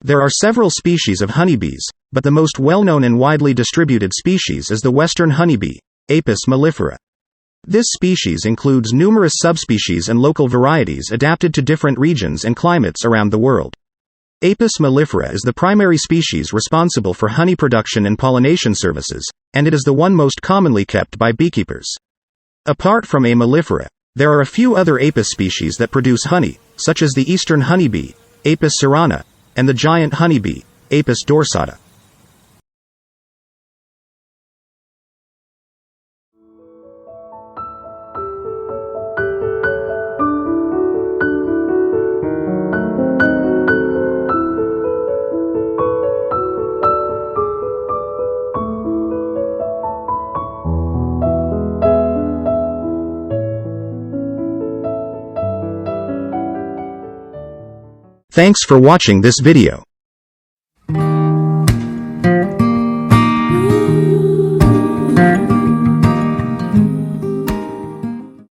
There are several species of honeybees, but the most well-known and widely distributed species is the western honeybee, Apis mellifera. This species includes numerous subspecies and local varieties adapted to different regions and climates around the world. Apis mellifera is the primary species responsible for honey production and pollination services, and it is the one most commonly kept by beekeepers. Apart from A. mellifera, there are a few other Apis species that produce honey, such as the eastern honeybee, Apis cerana, and the giant honeybee, Apis dorsata. Thanks for watching this video.